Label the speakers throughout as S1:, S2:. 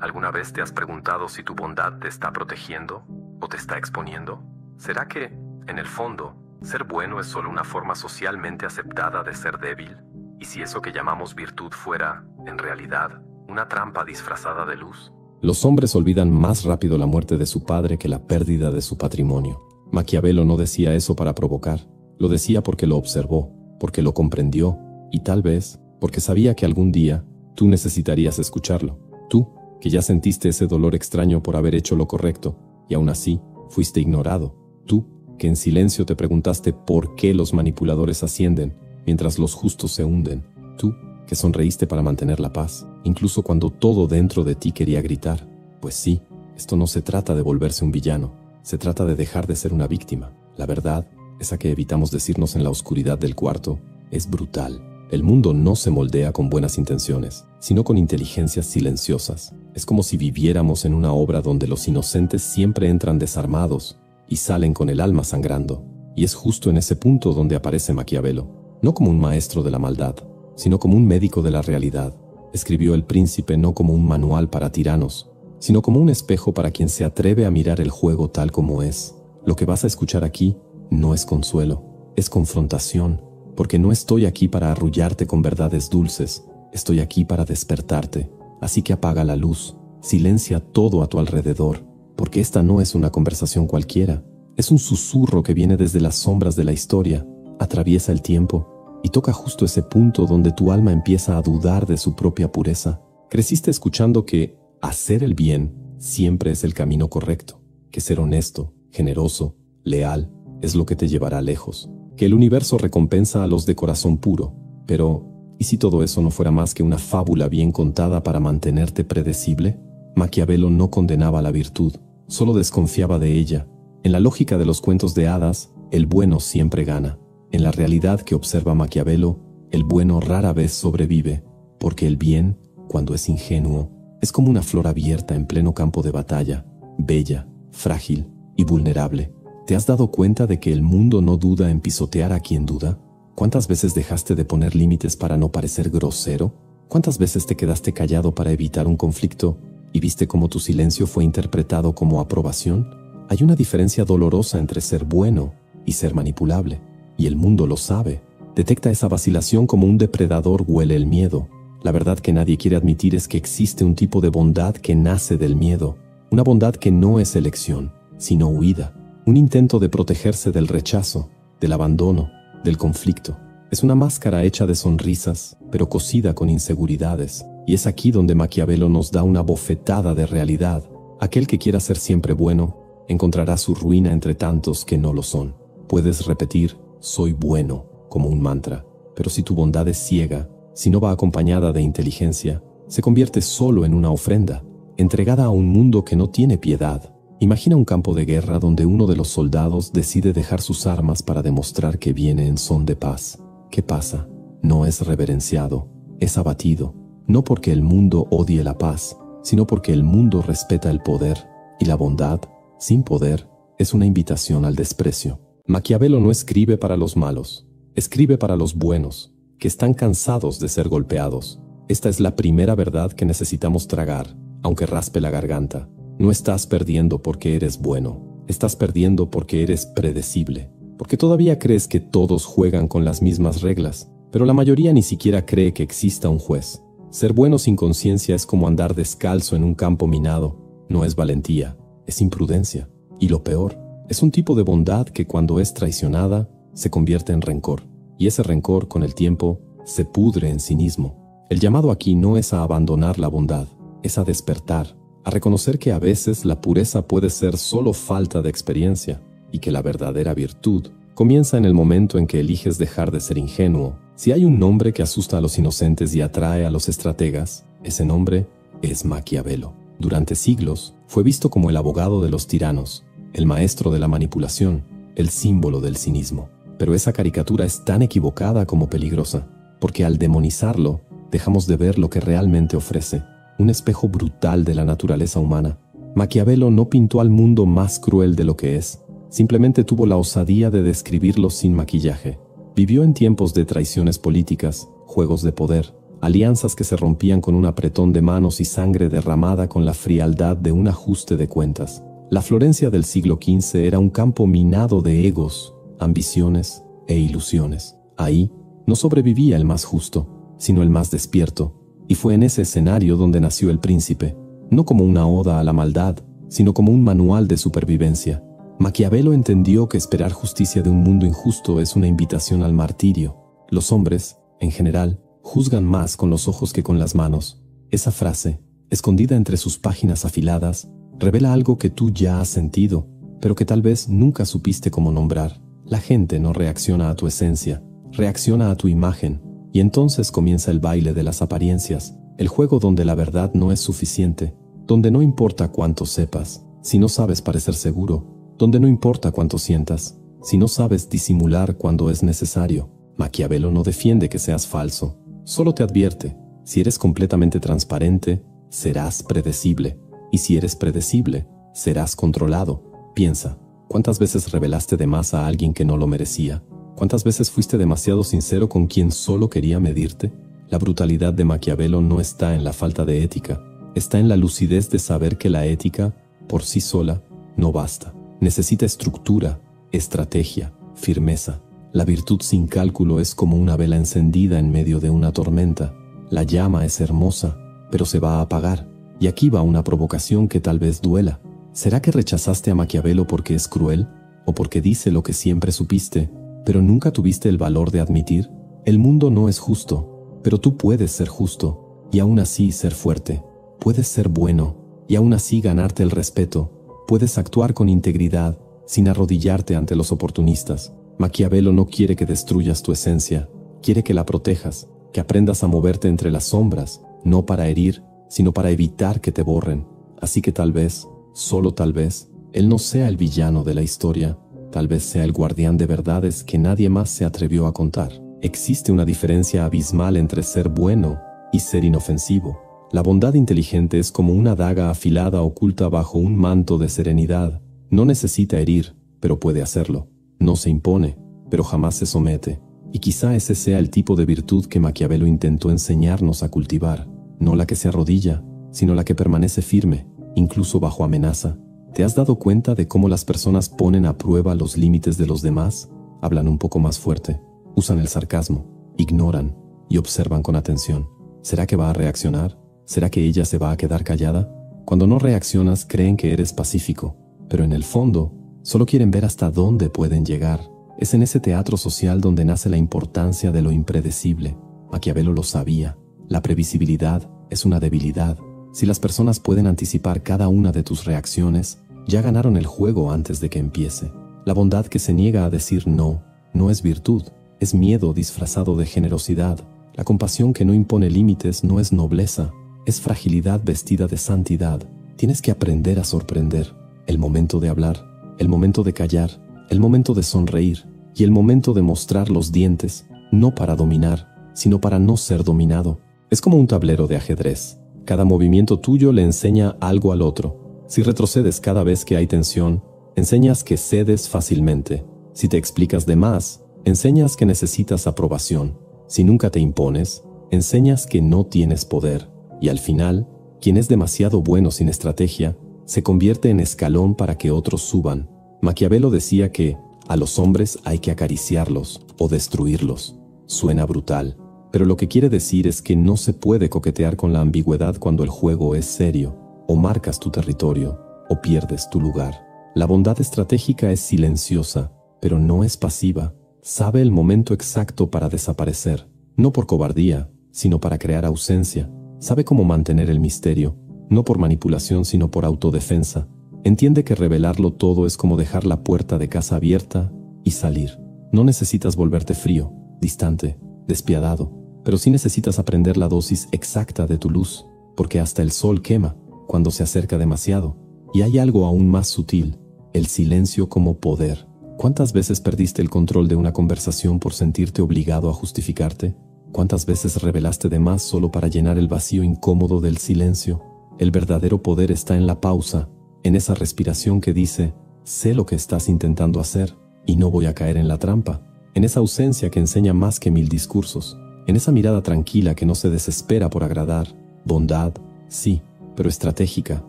S1: ¿Alguna vez te has preguntado si tu bondad te está protegiendo o te está exponiendo? ¿Será que, en el fondo, ser bueno es solo una forma socialmente aceptada de ser débil? ¿Y si eso que llamamos virtud fuera, en realidad, una trampa disfrazada de luz?
S2: Los hombres olvidan más rápido la muerte de su padre que la pérdida de su patrimonio. Maquiavelo no decía eso para provocar. Lo decía porque lo observó, porque lo comprendió y tal vez porque sabía que algún día tú necesitarías escucharlo. Tú, que ya sentiste ese dolor extraño por haber hecho lo correcto y aún así fuiste ignorado. Tú, que en silencio te preguntaste por qué los manipuladores ascienden mientras los justos se hunden. Tú, que sonreíste para mantener la paz, incluso cuando todo dentro de ti quería gritar. Pues sí, esto no se trata de volverse un villano, se trata de dejar de ser una víctima. La verdad, esa que evitamos decirnos en la oscuridad del cuarto, es brutal. El mundo no se moldea con buenas intenciones, sino con inteligencias silenciosas. Es como si viviéramos en una obra donde los inocentes siempre entran desarmados y salen con el alma sangrando. Y es justo en ese punto donde aparece Maquiavelo, no como un maestro de la maldad, sino como un médico de la realidad. Escribió El Príncipe no como un manual para tiranos, sino como un espejo para quien se atreve a mirar el juego tal como es. Lo que vas a escuchar aquí no es consuelo, es confrontación, porque no estoy aquí para arrullarte con verdades dulces, estoy aquí para despertarte. Así que apaga la luz, silencia todo a tu alrededor, porque esta no es una conversación cualquiera, es un susurro que viene desde las sombras de la historia, atraviesa el tiempo y toca justo ese punto donde tu alma empieza a dudar de su propia pureza. Creciste escuchando que hacer el bien siempre es el camino correcto, que ser honesto, generoso, leal, es lo que te llevará lejos, que el universo recompensa a los de corazón puro. Pero, ¿y si todo eso no fuera más que una fábula bien contada para mantenerte predecible? Maquiavelo no condenaba la virtud, solo desconfiaba de ella. En la lógica de los cuentos de hadas, el bueno siempre gana. En la realidad que observa Maquiavelo, el bueno rara vez sobrevive, porque el bien, cuando es ingenuo, es como una flor abierta en pleno campo de batalla, bella, frágil y vulnerable. ¿Te has dado cuenta de que el mundo no duda en pisotear a quien duda? ¿Cuántas veces dejaste de poner límites para no parecer grosero? ¿Cuántas veces te quedaste callado para evitar un conflicto y viste cómo tu silencio fue interpretado como aprobación? Hay una diferencia dolorosa entre ser bueno y ser manipulable, y el mundo lo sabe. Detecta esa vacilación como un depredador huele el miedo. La verdad que nadie quiere admitir es que existe un tipo de bondad que nace del miedo, una bondad que no es elección, sino huida. Un intento de protegerse del rechazo, del abandono, del conflicto. Es una máscara hecha de sonrisas, pero cosida con inseguridades. Y es aquí donde Maquiavelo nos da una bofetada de realidad. Aquel que quiera ser siempre bueno, encontrará su ruina entre tantos que no lo son. Puedes repetir, soy bueno, como un mantra. Pero si tu bondad es ciega, si no va acompañada de inteligencia, se convierte solo en una ofrenda, entregada a un mundo que no tiene piedad. Imagina un campo de guerra donde uno de los soldados decide dejar sus armas para demostrar que viene en son de paz. ¿Qué pasa? No es reverenciado, es abatido, no porque el mundo odie la paz, sino porque el mundo respeta el poder, y la bondad, sin poder, es una invitación al desprecio. Maquiavelo no escribe para los malos, escribe para los buenos, que están cansados de ser golpeados. Esta es la primera verdad que necesitamos tragar, aunque raspe la garganta. No estás perdiendo porque eres bueno, estás perdiendo porque eres predecible, porque todavía crees que todos juegan con las mismas reglas, pero la mayoría ni siquiera cree que exista un juez. Ser bueno sin conciencia es como andar descalzo en un campo minado, no es valentía, es imprudencia, y lo peor, es un tipo de bondad que cuando es traicionada, se convierte en rencor, y ese rencor con el tiempo se pudre en cinismo. El llamado aquí no es a abandonar la bondad, es a despertar, a reconocer que a veces la pureza puede ser solo falta de experiencia y que la verdadera virtud comienza en el momento en que eliges dejar de ser ingenuo. Si hay un nombre que asusta a los inocentes y atrae a los estrategas, ese nombre es Maquiavelo. Durante siglos fue visto como el abogado de los tiranos, el maestro de la manipulación, el símbolo del cinismo. Pero esa caricatura es tan equivocada como peligrosa, porque al demonizarlo, dejamos de ver lo que realmente ofrece. Un espejo brutal de la naturaleza humana. Maquiavelo no pintó al mundo más cruel de lo que es, simplemente tuvo la osadía de describirlo sin maquillaje. Vivió en tiempos de traiciones políticas, juegos de poder, alianzas que se rompían con un apretón de manos y sangre derramada con la frialdad de un ajuste de cuentas. La Florencia del siglo XV era un campo minado de egos, ambiciones e ilusiones. Ahí no sobrevivía el más justo, sino el más despierto, y fue en ese escenario donde nació El Príncipe, no como una oda a la maldad, sino como un manual de supervivencia. Maquiavelo entendió que esperar justicia de un mundo injusto es una invitación al martirio. Los hombres, en general, juzgan más con los ojos que con las manos. Esa frase, escondida entre sus páginas afiladas, revela algo que tú ya has sentido, pero que tal vez nunca supiste cómo nombrar. La gente no reacciona a tu esencia, reacciona a tu imagen, y entonces comienza el baile de las apariencias, el juego donde la verdad no es suficiente, donde no importa cuánto sepas, si no sabes parecer seguro, donde no importa cuánto sientas, si no sabes disimular cuando es necesario. Maquiavelo no defiende que seas falso, solo te advierte: si eres completamente transparente, serás predecible, y si eres predecible, serás controlado. Piensa, ¿cuántas veces revelaste de más a alguien que no lo merecía? ¿Cuántas veces fuiste demasiado sincero con quien solo quería medirte? La brutalidad de Maquiavelo no está en la falta de ética, está en la lucidez de saber que la ética, por sí sola, no basta. Necesita estructura, estrategia, firmeza. La virtud sin cálculo es como una vela encendida en medio de una tormenta. La llama es hermosa, pero se va a apagar. Y aquí va una provocación que tal vez duela. ¿Será que rechazaste a Maquiavelo porque es cruel? ¿O porque dice lo que siempre supiste, pero nunca tuviste el valor de admitir? El mundo no es justo, pero tú puedes ser justo, y aún así ser fuerte. Puedes ser bueno, y aún así ganarte el respeto. Puedes actuar con integridad, sin arrodillarte ante los oportunistas. Maquiavelo no quiere que destruyas tu esencia, quiere que la protejas, que aprendas a moverte entre las sombras, no para herir, sino para evitar que te borren. Así que tal vez, solo tal vez, él no sea el villano de la historia, tal vez sea el guardián de verdades que nadie más se atrevió a contar. Existe una diferencia abismal entre ser bueno y ser inofensivo. La bondad inteligente es como una daga afilada oculta bajo un manto de serenidad. No necesita herir, pero puede hacerlo. No se impone, pero jamás se somete. Y quizá ese sea el tipo de virtud que Maquiavelo intentó enseñarnos a cultivar. No la que se arrodilla, sino la que permanece firme, incluso bajo amenaza. ¿Te has dado cuenta de cómo las personas ponen a prueba los límites de los demás? Hablan un poco más fuerte, usan el sarcasmo, ignoran y observan con atención. ¿Será que va a reaccionar? ¿Será que ella se va a quedar callada? Cuando no reaccionas, creen que eres pacífico, pero en el fondo, solo quieren ver hasta dónde pueden llegar. Es en ese teatro social donde nace la importancia de lo impredecible. Maquiavelo lo sabía. La previsibilidad es una debilidad. Si las personas pueden anticipar cada una de tus reacciones, ya ganaron el juego antes de que empiece. La bondad que se niega a decir no, no es virtud, es miedo disfrazado de generosidad. La compasión que no impone límites no es nobleza, es fragilidad vestida de santidad. Tienes que aprender a sorprender. El momento de hablar, el momento de callar, el momento de sonreír y el momento de mostrar los dientes, no para dominar, sino para no ser dominado. Es como un tablero de ajedrez. Cada movimiento tuyo le enseña algo al otro. Si retrocedes cada vez que hay tensión, enseñas que cedes fácilmente. Si te explicas de más, enseñas que necesitas aprobación. Si nunca te impones, enseñas que no tienes poder. Y al final, quien es demasiado bueno sin estrategia, se convierte en escalón para que otros suban. Maquiavelo decía que a los hombres hay que acariciarlos o destruirlos. Suena brutal, pero lo que quiere decir es que no se puede coquetear con la ambigüedad cuando el juego es serio. O marcas tu territorio, o pierdes tu lugar. La bondad estratégica es silenciosa, pero no es pasiva. Sabe el momento exacto para desaparecer, no por cobardía, sino para crear ausencia. Sabe cómo mantener el misterio, no por manipulación sino por autodefensa. Entiende que revelarlo todo es como dejar la puerta de casa abierta y salir. No necesitas volverte frío, distante, despiadado, pero sí necesitas aprender la dosis exacta de tu luz, porque hasta el sol quema cuando se acerca demasiado. Y hay algo aún más sutil, el silencio como poder. ¿Cuántas veces perdiste el control de una conversación por sentirte obligado a justificarte? ¿Cuántas veces revelaste de más solo para llenar el vacío incómodo del silencio? El verdadero poder está en la pausa, en esa respiración que dice, sé lo que estás intentando hacer y no voy a caer en la trampa. En esa ausencia que enseña más que 1000 discursos. en esa mirada tranquila que no se desespera por agradar. Bondad, sí, pero estratégica,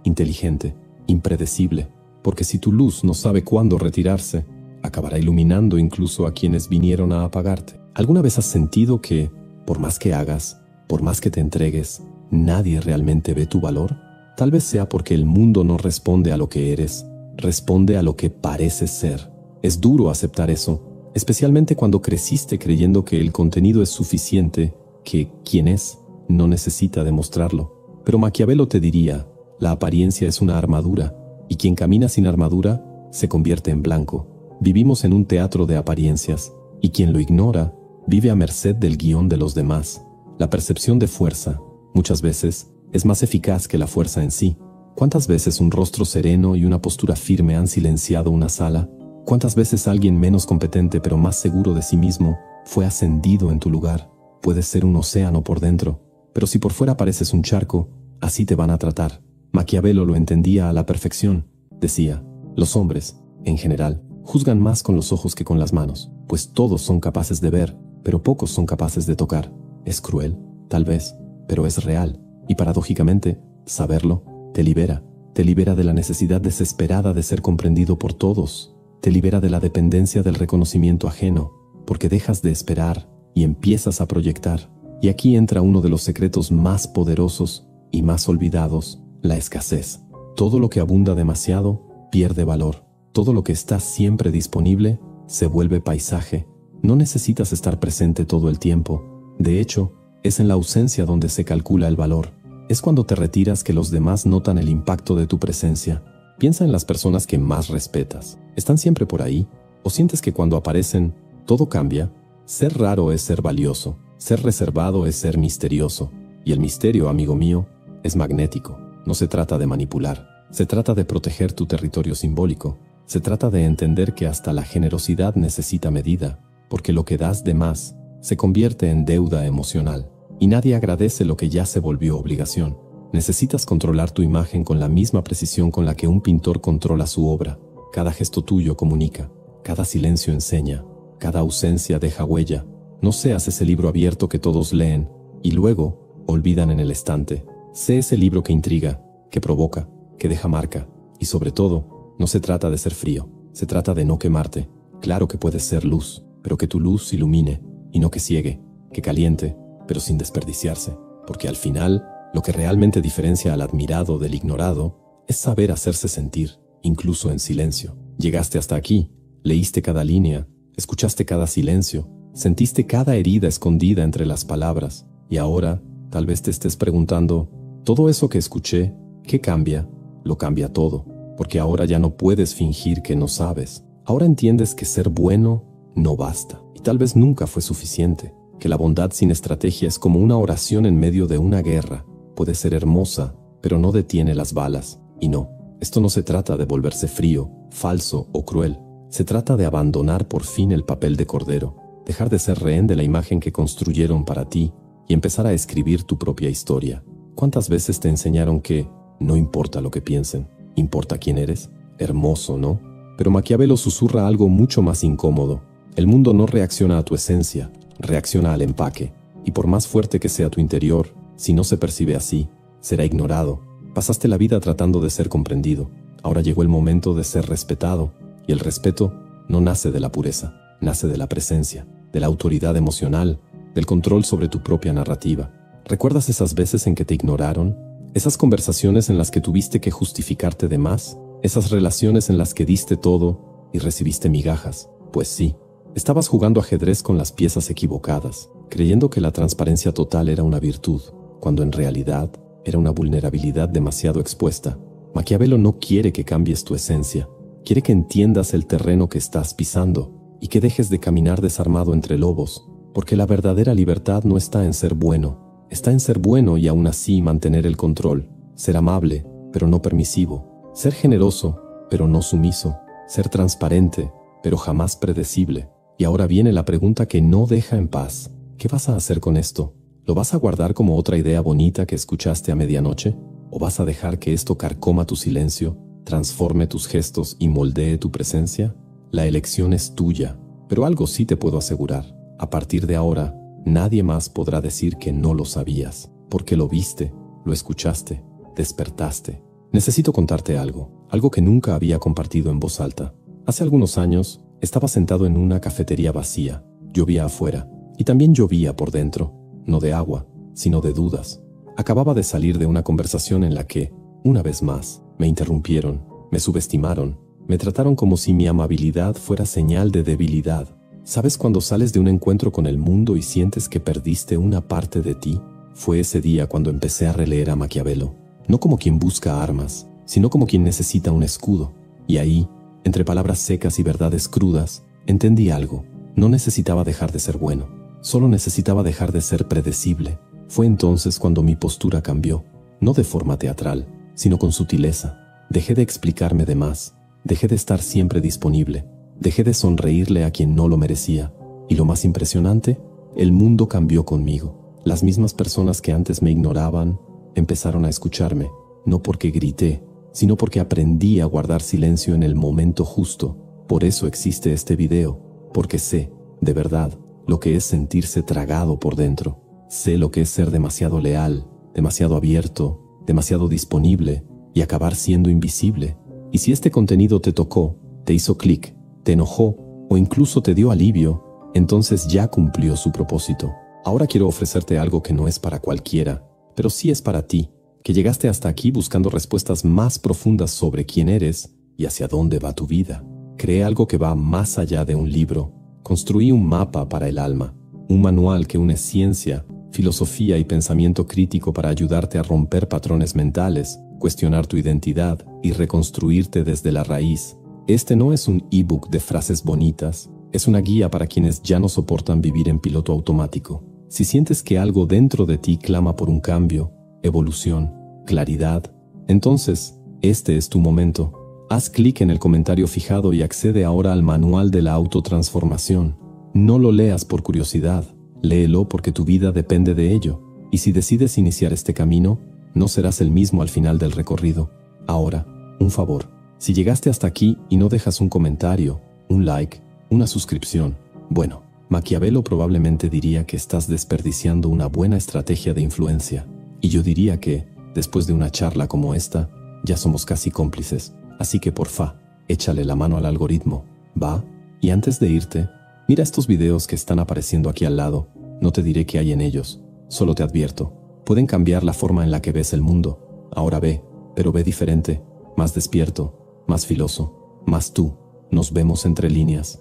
S2: inteligente, impredecible, porque si tu luz no sabe cuándo retirarse, acabará iluminando incluso a quienes vinieron a apagarte. ¿Alguna vez has sentido que, por más que hagas, por más que te entregues, nadie realmente ve tu valor? Tal vez sea porque el mundo no responde a lo que eres, responde a lo que pareces ser. Es duro aceptar eso, especialmente cuando creciste creyendo que el contenido es suficiente, que quien es no necesita demostrarlo. Pero Maquiavelo te diría, la apariencia es una armadura, y quien camina sin armadura se convierte en blanco. Vivimos en un teatro de apariencias, y quien lo ignora vive a merced del guión de los demás. La percepción de fuerza, muchas veces, es más eficaz que la fuerza en sí. ¿Cuántas veces un rostro sereno y una postura firme han silenciado una sala? ¿Cuántas veces alguien menos competente pero más seguro de sí mismo fue ascendido en tu lugar? Puedes ser un océano por dentro, pero si por fuera pareces un charco, así te van a tratar. Maquiavelo lo entendía a la perfección. Decía, los hombres, en general, juzgan más con los ojos que con las manos, pues todos son capaces de ver, pero pocos son capaces de tocar. Es cruel, tal vez, pero es real. Y paradójicamente, saberlo te libera de la necesidad desesperada de ser comprendido por todos, te libera de la dependencia del reconocimiento ajeno, porque dejas de esperar y empiezas a proyectar. Y aquí entra uno de los secretos más poderosos y más olvidados, la escasez. Todo lo que abunda demasiado pierde valor. Todo lo que está siempre disponible se vuelve paisaje. No necesitas estar presente todo el tiempo. De hecho, es en la ausencia donde se calcula el valor. Es cuando te retiras que los demás notan el impacto de tu presencia. Piensa en las personas que más respetas. ¿Están siempre por ahí? ¿O sientes que cuando aparecen, todo cambia? Ser raro es ser valioso. Ser reservado es ser misterioso. Y el misterio, amigo mío, es magnético. No se trata de manipular. Se trata de proteger tu territorio simbólico. Se trata de entender que hasta la generosidad necesita medida, porque lo que das de más se convierte en deuda emocional. Y nadie agradece lo que ya se volvió obligación. Necesitas controlar tu imagen con la misma precisión con la que un pintor controla su obra. Cada gesto tuyo comunica, cada silencio enseña, cada ausencia deja huella. No seas ese libro abierto que todos leen y luego olvidan en el estante. Sé ese libro que intriga, que provoca, que deja marca. Y sobre todo, no se trata de ser frío, se trata de no quemarte. Claro que puedes ser luz, pero que tu luz ilumine, y no que ciegue, que caliente, pero sin desperdiciarse. Porque al final, lo que realmente diferencia al admirado del ignorado es saber hacerse sentir, incluso en silencio. Llegaste hasta aquí, leíste cada línea, escuchaste cada silencio, sentiste cada herida escondida entre las palabras, y ahora, tal vez te estés preguntando, ¿todo eso que escuché, qué cambia? Lo cambia todo, porque ahora ya no puedes fingir que no sabes. Ahora entiendes que ser bueno no basta, y tal vez nunca fue suficiente, que la bondad sin estrategia es como una oración en medio de una guerra. Puede ser hermosa, pero no detiene las balas. Y no, esto no se trata de volverse frío, falso o cruel. Se trata de abandonar por fin el papel de cordero, dejar de ser rehén de la imagen que construyeron para ti y empezar a escribir tu propia historia. ¿Cuántas veces te enseñaron que no importa lo que piensen, importa quién eres? Hermoso, ¿no? Pero Maquiavelo susurra algo mucho más incómodo. El mundo no reacciona a tu esencia, reacciona al empaque. Y por más fuerte que sea tu interior, si no se percibe así, será ignorado. Pasaste la vida tratando de ser comprendido. Ahora llegó el momento de ser respetado. Y el respeto no nace de la pureza, nace de la presencia, de la autoridad emocional, del control sobre tu propia narrativa. ¿Recuerdas esas veces en que te ignoraron? Esas conversaciones en las que tuviste que justificarte de más, esas relaciones en las que diste todo y recibiste migajas. Pues sí, estabas jugando ajedrez con las piezas equivocadas, creyendo que la transparencia total era una virtud, cuando en realidad era una vulnerabilidad demasiado expuesta. Maquiavelo no quiere que cambies tu esencia, quiere que entiendas el terreno que estás pisando y que dejes de caminar desarmado entre lobos, porque la verdadera libertad no está en ser bueno, está en ser bueno y aún así mantener el control, ser amable, pero no permisivo, ser generoso, pero no sumiso, ser transparente, pero jamás predecible. Y ahora viene la pregunta que no deja en paz. ¿Qué vas a hacer con esto? ¿Lo vas a guardar como otra idea bonita que escuchaste a medianoche? ¿O vas a dejar que esto carcoma tu silencio, transforme tus gestos y moldee tu presencia? La elección es tuya, pero algo sí te puedo asegurar. A partir de ahora, Nadie más podrá decir que no lo sabías, porque lo viste, lo escuchaste, despertaste. Necesito contarte algo que nunca había compartido en voz alta. Hace algunos años, estaba sentado en una cafetería vacía. Llovía afuera, y también llovía por dentro, no de agua, sino de dudas. Acababa de salir de una conversación en la que, una vez más, me interrumpieron, me subestimaron, me trataron como si mi amabilidad fuera señal de debilidad. ¿Sabes cuando sales de un encuentro con el mundo y sientes que perdiste una parte de ti? Fue ese día cuando empecé a releer a Maquiavelo, no como quien busca armas, sino como quien necesita un escudo. Y ahí, entre palabras secas y verdades crudas, entendí algo. No necesitaba dejar de ser bueno, solo necesitaba dejar de ser predecible. Fue entonces cuando mi postura cambió, no de forma teatral, sino con sutileza. Dejé de explicarme de más, dejé de estar siempre disponible, dejé de sonreírle a quien no lo merecía. Y lo más impresionante, el mundo cambió conmigo. Las mismas personas que antes me ignoraban, empezaron a escucharme, no porque grité, sino porque aprendí a guardar silencio en el momento justo. Por eso existe este video, porque sé, de verdad, lo que es sentirse tragado por dentro. Sé lo que es ser demasiado leal, demasiado abierto, demasiado disponible y acabar siendo invisible. Y si este contenido te tocó, te hizo clic, te enojó o incluso te dio alivio, entonces ya cumplió su propósito. Ahora quiero ofrecerte algo que no es para cualquiera, pero sí es para ti, que llegaste hasta aquí buscando respuestas más profundas sobre quién eres y hacia dónde va tu vida. Creé algo que va más allá de un libro. Construí un mapa para el alma, un manual que une ciencia, filosofía y pensamiento crítico para ayudarte a romper patrones mentales, cuestionar tu identidad y reconstruirte desde la raíz. Este no es un ebook de frases bonitas, es una guía para quienes ya no soportan vivir en piloto automático. Si sientes que algo dentro de ti clama por un cambio, evolución, claridad, entonces, este es tu momento. Haz clic en el comentario fijado y accede ahora al manual de la autotransformación. No lo leas por curiosidad, léelo porque tu vida depende de ello. Y si decides iniciar este camino, no serás el mismo al final del recorrido. Ahora, un favor. Si llegaste hasta aquí y no dejas un comentario, un like, una suscripción, bueno, Maquiavelo probablemente diría que estás desperdiciando una buena estrategia de influencia. Y yo diría que, después de una charla como esta, ya somos casi cómplices. Así que porfa, échale la mano al algoritmo, ¿va? Y antes de irte, mira estos videos que están apareciendo aquí al lado. No te diré qué hay en ellos, solo te advierto. Pueden cambiar la forma en la que ves el mundo. Ahora ve, pero ve diferente, más despierto, más filoso, más tú. Nos vemos entre líneas.